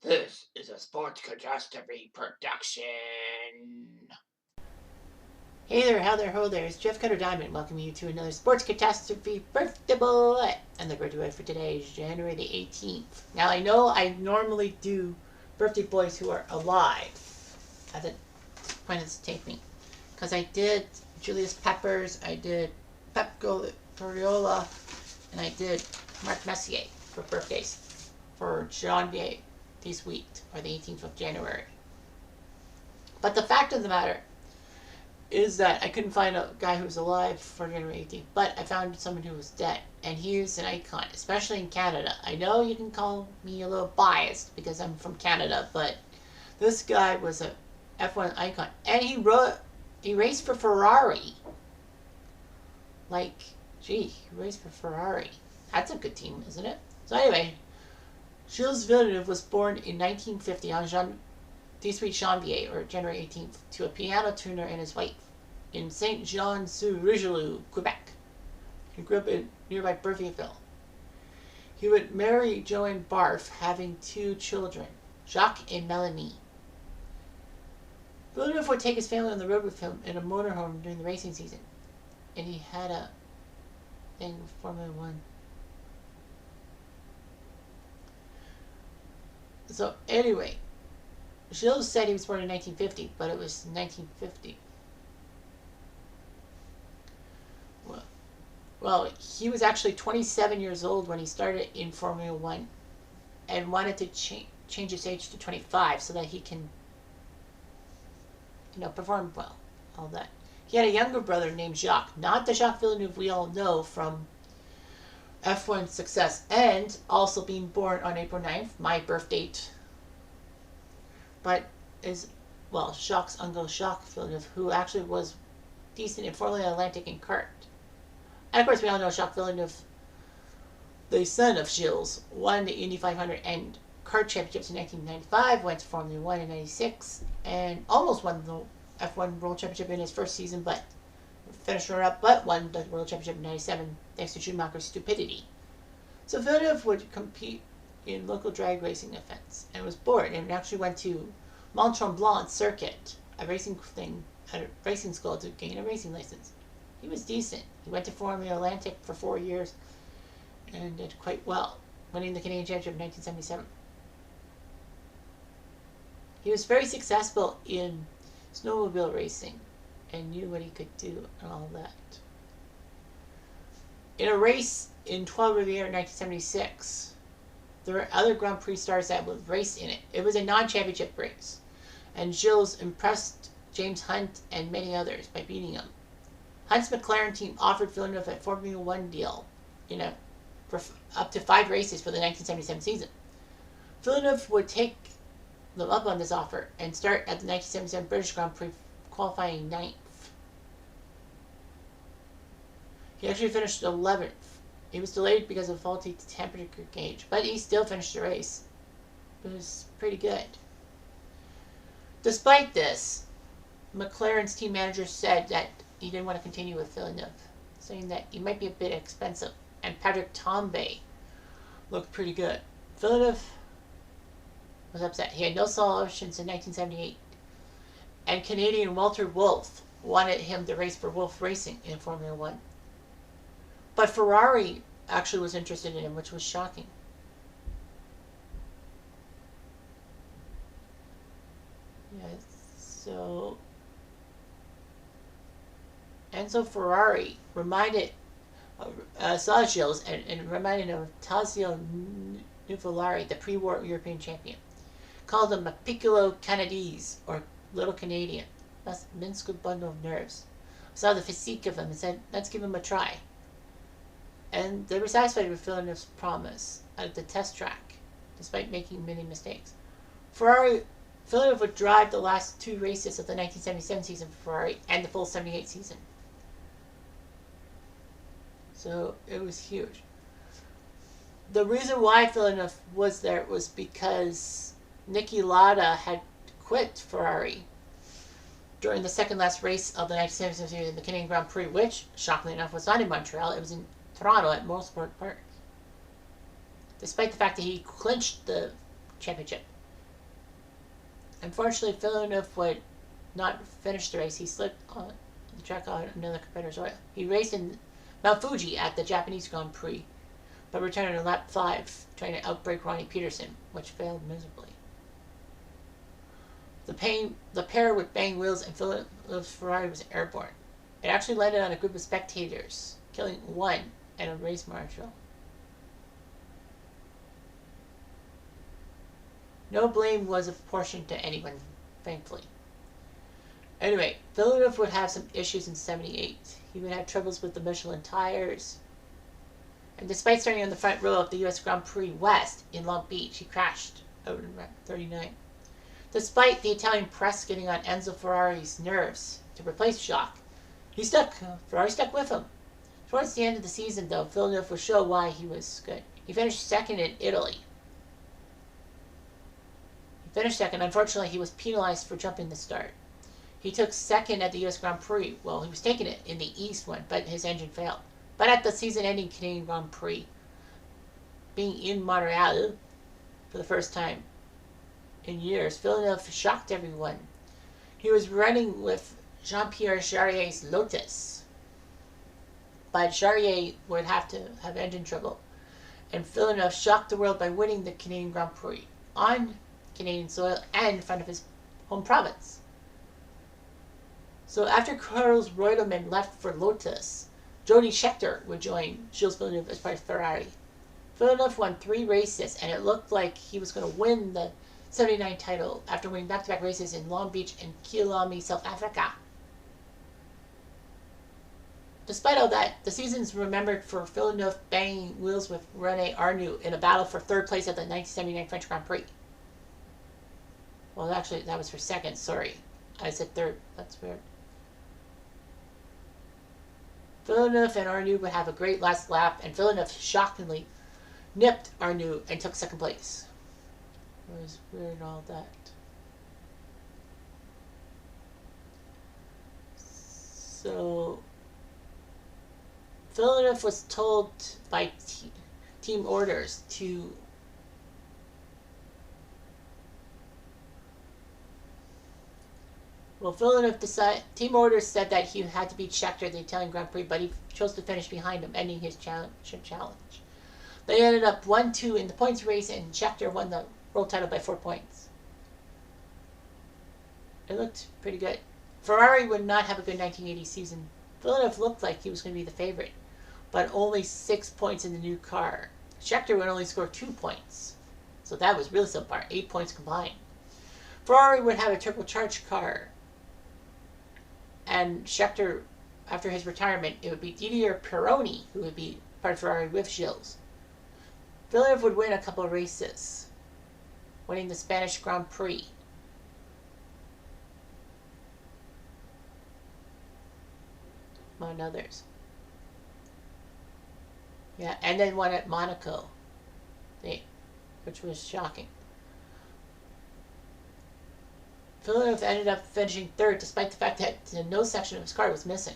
This is a Sports Catastrophe production. Hey there, how there, ho there, it's Jeff Cutter Diamond welcoming you to another Sports Catastrophe Birthday Boy. And the birthday boy for today is January the 18th. Now I know I normally do birthday boys who are alive at the point of this taping. Because I did Julius Peppers, I did Pep Guardiola, and I did Marc Messier for birthdays for Janvier this week, or the 18th of January. But the fact of the matter is that I couldn't find a guy who was alive for January 18th, but I found someone who was dead, and he is an icon, especially in Canada. I know you can call me a little biased because I'm from Canada, but this guy was a F1 icon, and he raced for Ferrari. Like, gee, he raced for Ferrari. That's a good team, isn't it? So anyway, Gilles Villeneuve was born in 1950 on Janvier, or January 18th, to a piano tuner and his wife in Saint-Jean-sur-Richelieu, Quebec. He grew up in nearby Burfierville. He would marry Joanne Barf, having two children, Jacques and Melanie. Villeneuve would take his family on the road with him in a motorhome during the racing season, and he had a thing with Formula One. So anyway, Gilles said he was born in 1950, but it was 1950. Well, he was actually 27 years old when he started in Formula One and wanted to change his age to 25 so that he can, perform well, all that. He had a younger brother named Jacques, not the Jacques Villeneuve we all know from F1 success, and also being born on April 9th, my birth date, but Jacques' uncle Jacques Villeneuve, who actually was decent in Formula Atlantic and kart. And of course, we all know Jacques Villeneuve, the son of Gilles, won the Indy 500 and kart championships in 1995, went to Formula One in 96, and almost won the F1 World Championship in his first season, but finished runner-up, but won the World Championship in 97 thanks to Schumacher's stupidity. So Villeneuve would compete in local drag racing events and was bored and actually went to Mont Tremblant circuit, a racing school to gain a racing license. He was decent. He went to Formula Atlantic for 4 years and did quite well, winning the Canadian Championship in 1977. He was very successful in snowmobile racing and knew what he could do and all that. In a race in Trois Rivières in 1976, there were other Grand Prix stars that would race in it. It was a non-championship race, and Gilles impressed James Hunt and many others by beating him. Hunt's McLaren team offered Villeneuve a Formula One deal, for up to 5 races for the 1977 season. Villeneuve would take them up on this offer and start at the 1977 British Grand Prix, qualifying 9th. He actually finished 11th. He was delayed because of faulty temperature gauge, but he still finished the race. It was pretty good. Despite this, McLaren's team manager said that he didn't want to continue with Villeneuve, saying that he might be a bit expensive, and Patrick Tambay looked pretty good. Villeneuve was upset. He had no solutions in 1978, and Canadian Walter Wolff wanted him to race for Wolff Racing in Formula One. But Ferrari actually was interested in him, which was shocking. Yes, so Enzo Ferrari saw Gilles and reminded him of Tazio Nuvolari, the pre-war European champion. Called him a piccolo Canadese, or little Canadian. That's a minuscule bundle of nerves. Saw the physique of him and said, let's give him a try. And they were satisfied with Villeneuve's promise at the test track, despite making many mistakes. Villeneuve would drive the last 2 races of the 1977 season for Ferrari and the full 78 season. So it was huge. The reason why Villeneuve was there was because Niki Lauda had quit Ferrari during the second last race of the 1977 season, the Canadian Grand Prix, which, shockingly enough, was not in Montreal. It was in Toronto at Motorsport Park. Despite the fact that he clinched the championship. Unfortunately, Villeneuve would not finish the race. He slipped on the track on another competitor's oil. He raced in Mount Fuji at the Japanese Grand Prix, but returned in lap 5, trying to outbrake Ronnie Peterson, which failed miserably. The pair with banged wheels and Villeneuve's Ferrari was airborne. It actually landed on a group of spectators, killing one and a race marshal. No blame was apportioned to anyone, thankfully. Anyway, Villeneuve would have some issues in 78. He would have troubles with the Michelin tires. And despite starting on the front row of the US Grand Prix West in Long Beach, he crashed out in 39. Despite the Italian press getting on Enzo Ferrari's nerves to replace Jacques, Ferrari stuck with him. Towards the end of the season, though, Villeneuve would show why he was good. He finished second in Italy. Unfortunately, he was penalized for jumping the start. He took second at the US Grand Prix. Well, he was taking it in the East one, but his engine failed. But at the season-ending Canadian Grand Prix, being in Montreal for the first time in years, Villeneuve shocked everyone. He was running with Jean-Pierre Jariet's Lotus, but Jariet would have to have engine trouble, and Villeneuve shocked the world by winning the Canadian Grand Prix on Canadian soil and in front of his home province. So after Carlos Reutemann left for Lotus, Jody Scheckter would join Gilles Villeneuve as part of Ferrari. Villeneuve won 3 races, and it looked like he was going to win the 79 title after winning back-to-back races in Long Beach and Killarney, South Africa. Despite all that, the season's remembered for Villeneuve banging wheels with René Arnoux in a battle for 3rd place at the 1979 French Grand Prix. Well, actually, that was for 2nd, sorry. I said 3rd, that's weird. Villeneuve and Arnoux would have a great last lap, and Villeneuve shockingly nipped Arnoux and took 2nd place. It was weird and all that. So Villeneuve was told by team orders to team orders said that he had to beat Scheckter at the Italian Grand Prix, but he chose to finish behind him, ending his challenge. They ended up 1-2 in the points race, and Scheckter won the world title by 4 points. It looked pretty good. Ferrari would not have a good 1980 season. Villeneuve looked like he was going to be the favorite, but only 6 points in the new car. Scheckter would only score 2 points, so that was really subpar, 8 points combined. Ferrari would have a turbocharged car, and Scheckter, after his retirement, it would be Didier Pironi who would be part of Ferrari with Gilles. Villeneuve would win a couple of races, winning the Spanish Grand Prix. Among others. Yeah, and then one at Monaco, which was shocking. Villeneuve ended up finishing 3rd despite the fact that no section of his car was missing.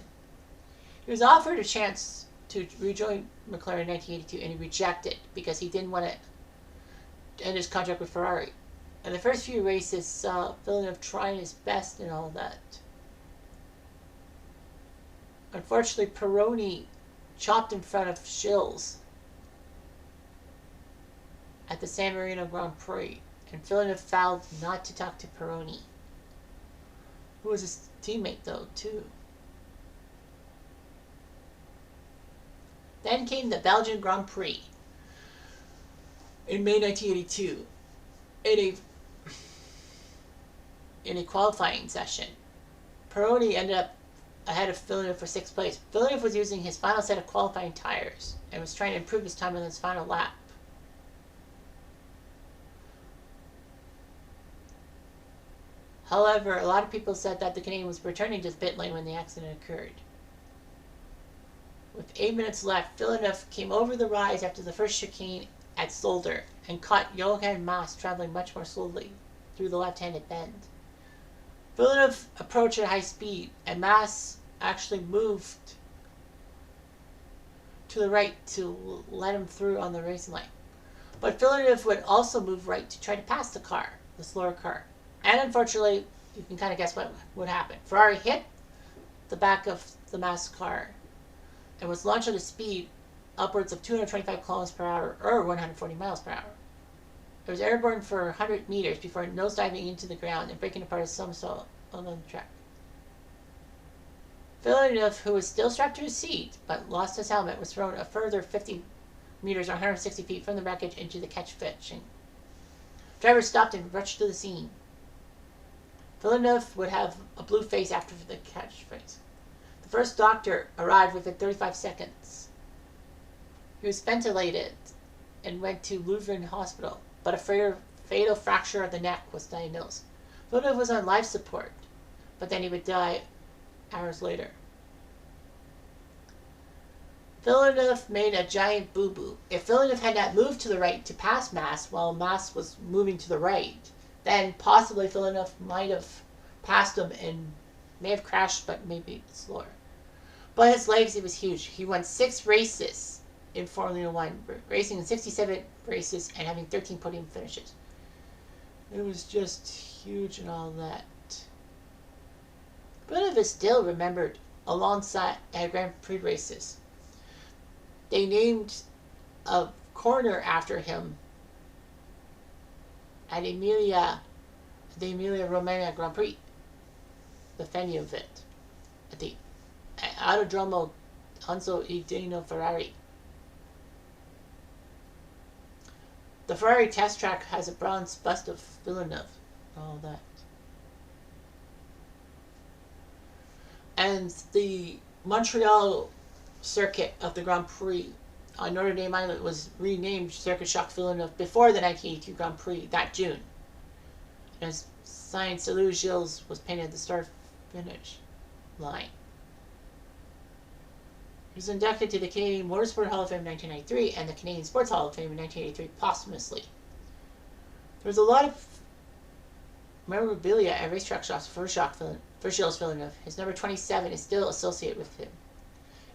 He was offered a chance to rejoin McLaren in 1982, and he rejected because he didn't want to end his contract with Ferrari. And the first few races saw Villeneuve trying his best and all that. Unfortunately, Pironi chopped in front of Gilles at the San Marino Grand Prix, and Villeneuve vowed not to talk to Pironi, who was his teammate though too. Then came the Belgian Grand Prix in May 1982 in a qualifying session. Pironi ended up ahead of Villeneuve for 6th place. Villeneuve was using his final set of qualifying tires and was trying to improve his time on his final lap. However, a lot of people said that the Canadian was returning to the pit lane when the accident occurred. With 8 minutes left, Villeneuve came over the rise after the first chicane at Zolder and caught Johan Mass traveling much more slowly through the left-handed bend. Villeneuve approached at high speed, and Mass actually moved to the right to let him through on the racing line. But Villeneuve would also move right to try to pass the slower car, And unfortunately, you can kind of guess what happened. Ferrari hit the back of the Massa car and was launched at a speed upwards of 225 kilometers per hour or 140 miles per hour. It was airborne for 100 meters before nosediving into the ground and breaking apart a somersault along the track. Villeneuve, who was still strapped to his seat but lost his helmet, was thrown a further 50 meters or 160 feet from the wreckage into the catch fishing. Driver stopped and rushed to the scene. Villeneuve would have a blue face after the catch phase. The first doctor arrived within 35 seconds. He was ventilated and went to Louvain Hospital, but a fatal fracture of the neck was diagnosed. Villeneuve was on life support, but then he would die hours later. Villeneuve made a giant boo-boo. If Villeneuve had not moved to the right to pass Massa while Massa was moving to the right, then possibly Villeneuve might have passed him and may have crashed, but maybe slower. But his legacy was huge. He won 6 races in Formula One, racing in 67 races and having 13 podium finishes. It was just huge and all that. Villeneuve is still remembered alongside at Grand Prix races. They named a corner after him at the Emilia-Romagna Grand Prix, the venue of it, at the Autodromo Enzo Edino Ferrari. The Ferrari test track has a bronze bust of Villeneuve, all that. And the Montreal circuit of the Grand Prix on Notre Dame Island was renamed Circuit Jacques Villeneuve before the 1982 Grand Prix that June. And his sign Salut GIlles was painted at the start finish line. He was inducted to the Canadian Motorsport Hall of Fame in 1993 and the Canadian Sports Hall of Fame in 1983 posthumously. There was a lot of memorabilia at racetrack shops for Gilles Villeneuve. His number 27 is still associated with him.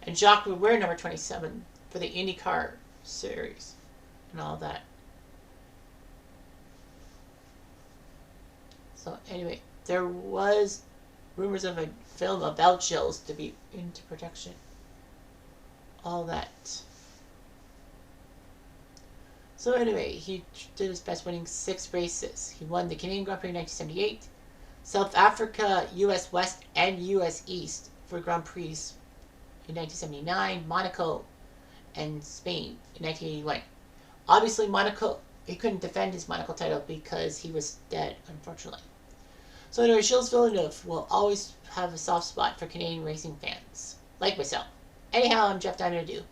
And Jacques would wear number 27 for the IndyCar series and all that. So anyway, there was rumors of a film about Gilles to be into production. All that. So anyway, he did his best, winning 6 races. He won the Canadian Grand Prix in 1978, South Africa, US West, and US East for Grand Prix in 1979, Monaco, and Spain in 1981. Obviously, Monaco, he couldn't defend his Monaco title because he was dead, unfortunately. So anyway, Gilles Villeneuve will always have a soft spot for Canadian racing fans, like myself. Anyhow, I'm Jeff18.